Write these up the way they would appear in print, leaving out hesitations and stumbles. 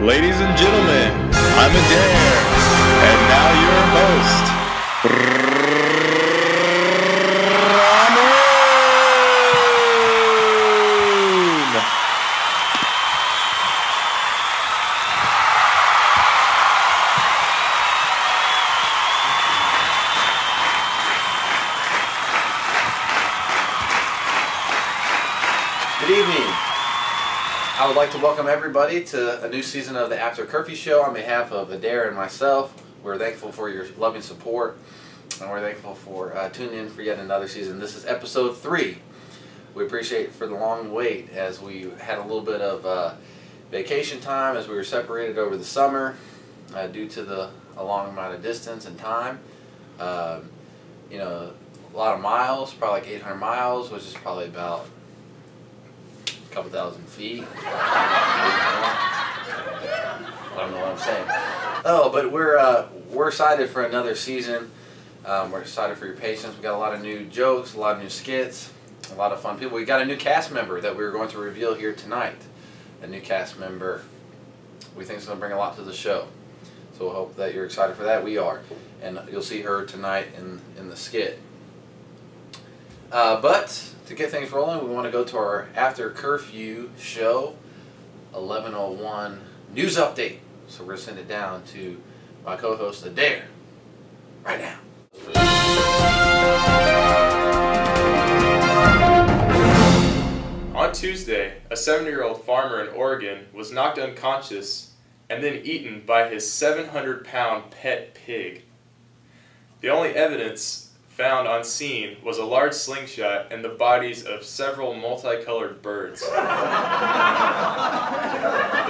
Ladies and gentlemen, I'm Adair, and now your host, Ramon. Good evening. I would like to welcome everybody to a new season of the After Curfew show on behalf of Adair and myself. We're thankful for your loving support, and we're thankful for tuning in for yet another season. This is episode 3. We appreciate for the long wait as we had a little bit of vacation time as we were separated over the summer due to a long amount of distance and time. You know, a lot of miles, probably like 800 miles, which is probably about couple thousand feet. I don't know what I'm saying. Oh, but we're excited for another season. We're excited for your patience. We got a lot of new jokes, a lot of new skits, a lot of fun people. We got a new cast member that we're going to reveal here tonight. A new cast member we think is going to bring a lot to the show. So we'll hope that you're excited for that. We are. And you'll see her tonight in the skit. But to get things rolling, we want to go to our After Curfew show, 11:01 news update. So we're going to send it down to my co-host Adair right now. On Tuesday, a 70-year-old farmer in Oregon was knocked unconscious and then eaten by his 700-pound pet pig. The only evidence found on scene was a large slingshot and the bodies of several multicolored birds. The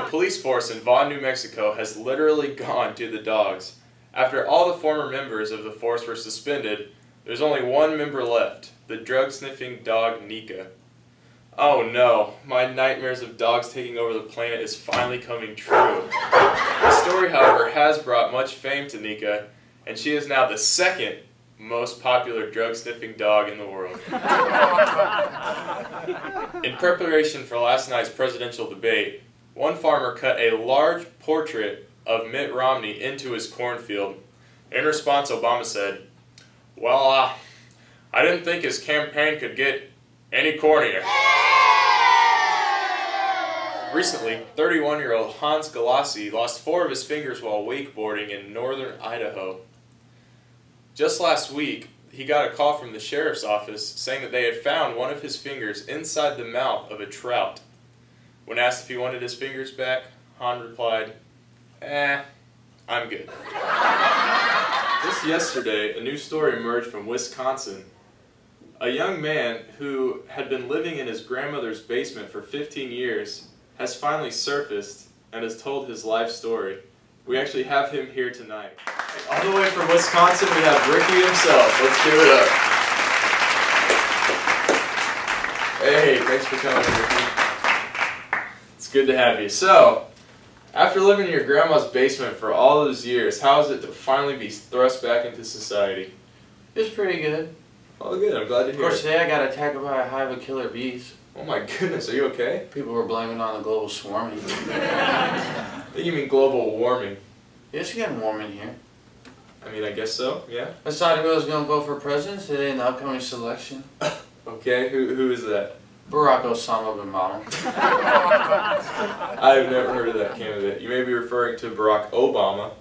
police force in Vaughn, New Mexico has literally gone to the dogs. After all the former members of the force were suspended, there's only one member left, the drug-sniffing dog Nika. Oh no, my nightmares of dogs taking over the planet is finally coming true. The story, however, has brought much fame to Nika, and she is now the second most popular drug-sniffing dog in the world. In preparation for last night's presidential debate, one farmer cut a large portrait of Mitt Romney into his cornfield. In response, Obama said, "Well, I didn't think his campaign could get any cornier." Recently, 31-year-old Hans Galassi lost 4 of his fingers while wakeboarding in northern Idaho. Just last week, he got a call from the sheriff's office saying that they had found one of his fingers inside the mouth of a trout. When asked if he wanted his fingers back, Han replied, I'm good. Just yesterday, a new story emerged from Wisconsin. A young man who had been living in his grandmother's basement for 15 years has finally surfaced and has told his life story. We actually have him here tonight. All the way from Wisconsin, we have Ricky himself. Let's give it up. Hey, thanks for coming, Ricky. It's good to have you. So, after living in your grandma's basement for all those years, how is it to finally be thrust back into society? It's pretty good. Oh, good. I'm glad to hear it. Of course, today I got attacked by a hive of killer bees. Oh my goodness, are you okay? People were blaming on the global swarming. I think you mean global warming. It's getting warm in here. I mean, I guess so, yeah. I decided I was going to vote for president today in the upcoming selection. Okay, who is that? Barack Osama bin Laden. I've never heard of that candidate. You may be referring to Barack Obama.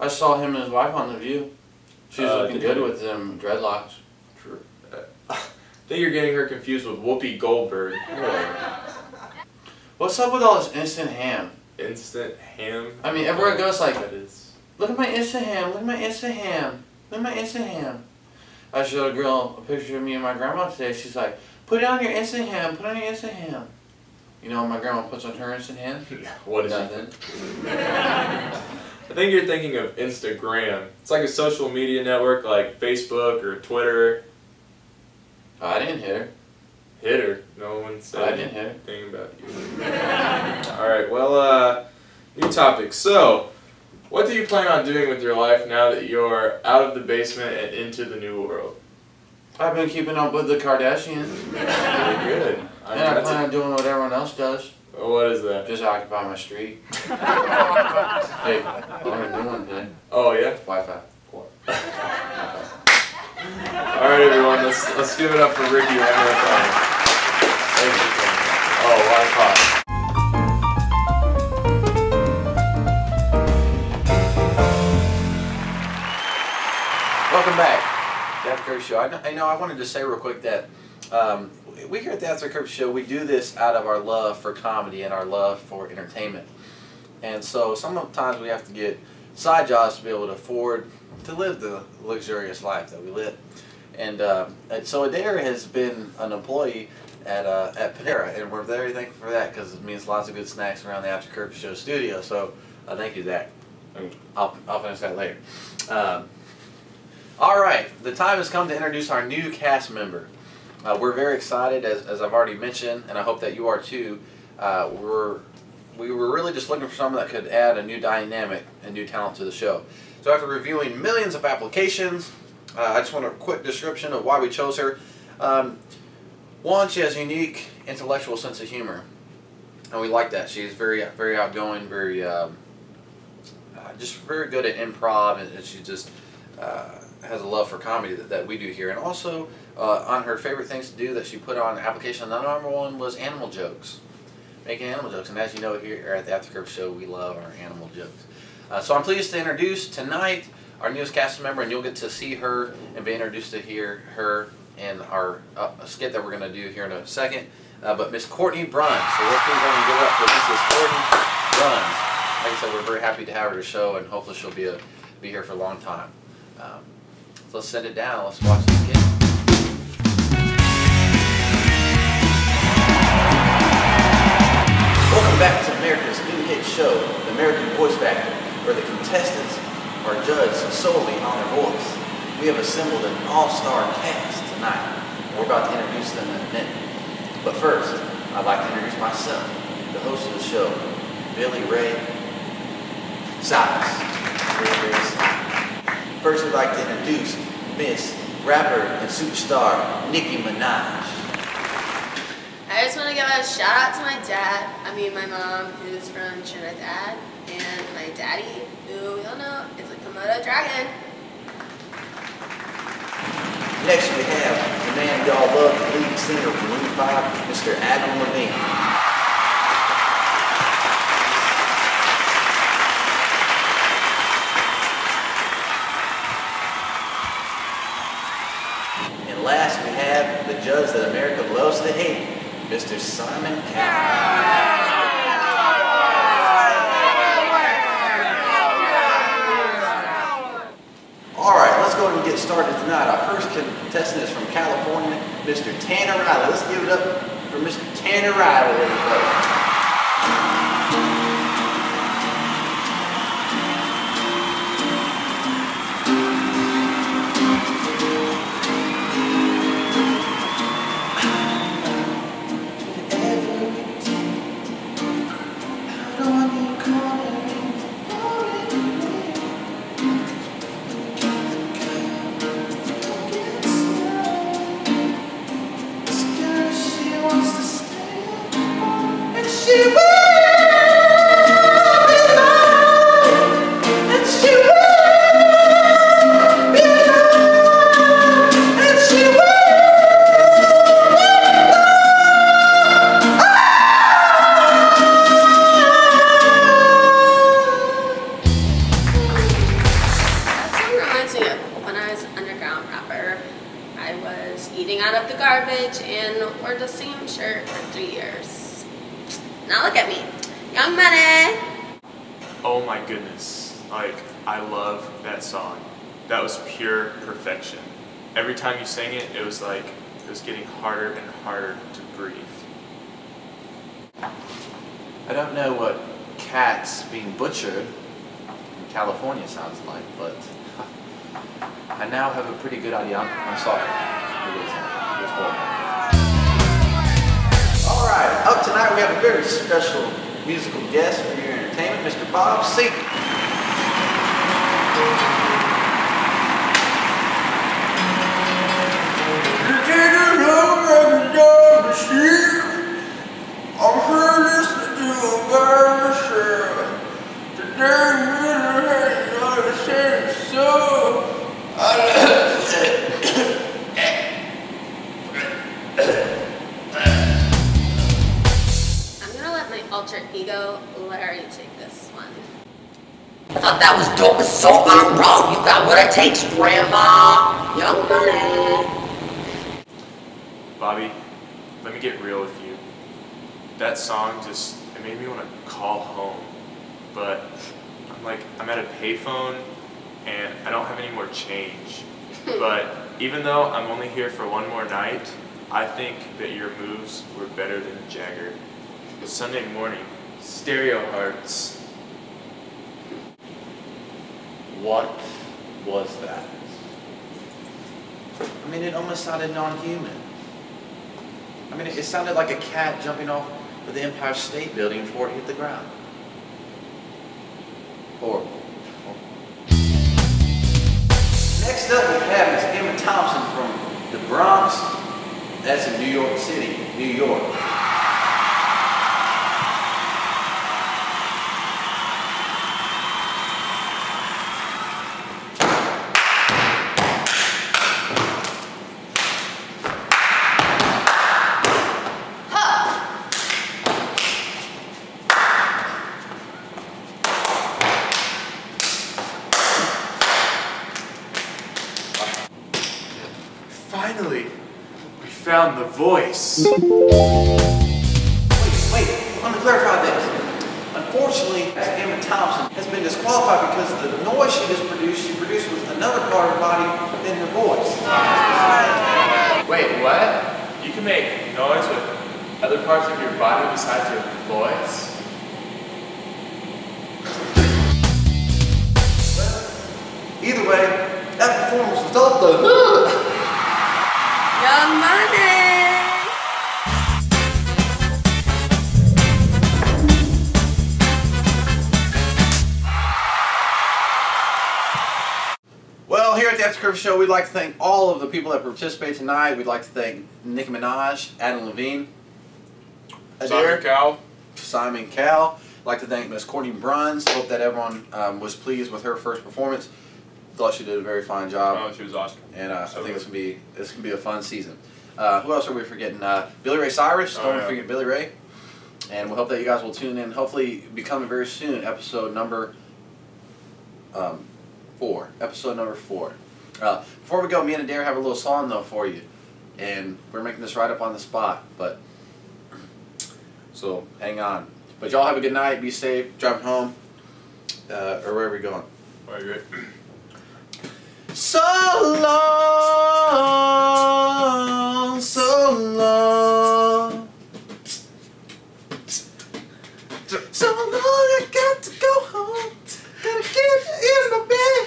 I saw him and his wife on The View. She's looking good with them dreadlocks. True. I think you're getting her confused with Whoopi Goldberg. What's up with all this instant ham? Instant ham? I mean, everywhere it goes like, That is. look at my instant ham, look at my instant ham, look at my instant ham. I showed a girl a picture of me and my grandma today. She's like, put it on your instant ham, put it on your instant ham. You know what my grandma puts on her instant ham? What is Nothing. I think you're thinking of Instagram. It's like a social media network like Facebook or Twitter. I didn't hit her. Hit her. No one said anything about you. Alright, well, new topic. So, what do you plan on doing with your life now that you're out of the basement and into the new world? I've been keeping up with the Kardashians. Very good. And I plan on doing what everyone else does. What is that? Just occupy my street. Hey, what am I doing today? Oh yeah. Wi-Fi. All right, everyone. Let's give it up for Ricky one more time. Oh, Wi-Fi. Welcome back to the After Curfew Show. I wanted to say real quick that we here at the After Curfew Show, we do this out of our love for comedy and our love for entertainment. And so sometimes we have to get side jobs to be able to afford to live the luxurious life that we live. And so Adair has been an employee at Panera, and we're very thankful for that because it means lots of good snacks around the After Curfew Show studio. So thank you, Zach. I'll finish that later. All right, the time has come to introduce our new cast member. We're very excited, as I've already mentioned, and I hope that you are too. We were really just looking for someone that could add a new dynamic and new talent to the show. So after reviewing millions of applications, I just want a quick description of why we chose her. One, she has a unique intellectual sense of humor, and we like that. She's very outgoing, just very good at improv, and she just has a love for comedy that we do here. And also, on her favorite things to do that she put on application, the number one was animal jokes. Making animal jokes. And as you know, here at the After Curfew Show, we love our animal jokes. So I'm pleased to introduce tonight our newest cast member, and you'll get to see her and be introduced to hear her in our skit that we're going to do here in a second. But Miss Courtney Bruns. So let's please go and give it up for Mrs. Courtney Bruns. Like I said, we're very happy to have her to the show, and hopefully she'll be here for a long time. So let's send it down. Let's watch this skit. Welcome back to America's new hit show, The American Voice Factor, where the contestants are judged solely on their voice. We have assembled an all-star cast tonight. We're about to introduce them in a minute. But first, I'd like to introduce myself, the host of the show, Billy Ray Cyrus. First, we'd like to introduce Miss Rapper and Superstar Nicki Minaj. I just want to give a shout out to my dad, my mom, who's from Trinidad, and my daddy, who we all know is a Komodo dragon. Next we have the man y'all love, the lead singer of Maroon 5, Mr. Adam Levine. And last we have the judge that America loves to hate, Mr. Simon Cowell. Alright, let's go ahead and get started tonight. Our first contestant is from California, Mr. Tanner Riley. Let's give it up for Mr. Tanner Riley, everybody. Eating out of the garbage and wore the same shirt for 3 years. Now look at me, Young Money. Oh my goodness, I love that song. That was pure perfection. Every time you sang it, it was getting harder and harder to breathe. I don't know what cats being butchered in California sounds like, but I now have a pretty good idea. I'm sorry. It was horrible. Alright, up tonight we have a very special musical guest for your entertainment, Mr. Bob Seeger. I'm here listening alter ego. Larry, take this one. I thought that was dope as so wrong. You got what it takes, Grandma. Young money. Bobby, let me get real with you. That song just, it made me want to call home. But I'm at a payphone and I don't have any more change. But even though I'm only here for one more night, I think that your moves were better than Jagger. Sunday morning, stereo hearts. What was that? I mean, it almost sounded non-human. I mean, it sounded like a cat jumping off of the Empire State Building before it hit the ground. Horrible. Next up we have Miss Emma Thompson from the Bronx. That's in New York City, New York. Finally, we found the voice. Wait, let me clarify this. Unfortunately, Emma Thompson has been disqualified because the noise she produced with another part of her body than her voice. Wait, what? You can make noise with other parts of your body besides your voice? Either way, that performance was dope though. Young money. Well, here at the After Curfew Show, we'd like to thank all of the people that participated tonight. We'd like to thank Nicki Minaj, Adam Levine, Adair, Simon Cowell. I'd like to thank Miss Courtney Bruns. Hope that everyone was pleased with her first performance. Thought she did a very fine job. Oh, she was awesome. And I think this can be a fun season. Who else are we forgetting? Billy Ray Cyrus. Don't forget Billy Ray. And we hope that you guys will tune in. Hopefully, be coming very soon. Episode number 4. Episode number 4. Before we go, me and Adair have a little song though for you, and we're making this right up on the spot. But so hang on. But y'all have a good night. Be safe. Driving home, or wherever you're going. All right. So long, so long. So long, I got to go home. Gotta get in my bed.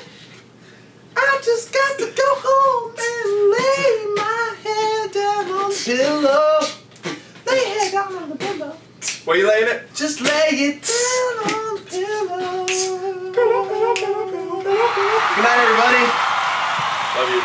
I just got to go home and lay my head down on the pillow. Lay your head down on the pillow. Where you laying it? Just lay it down on the pillow. Good night, everybody. Love you.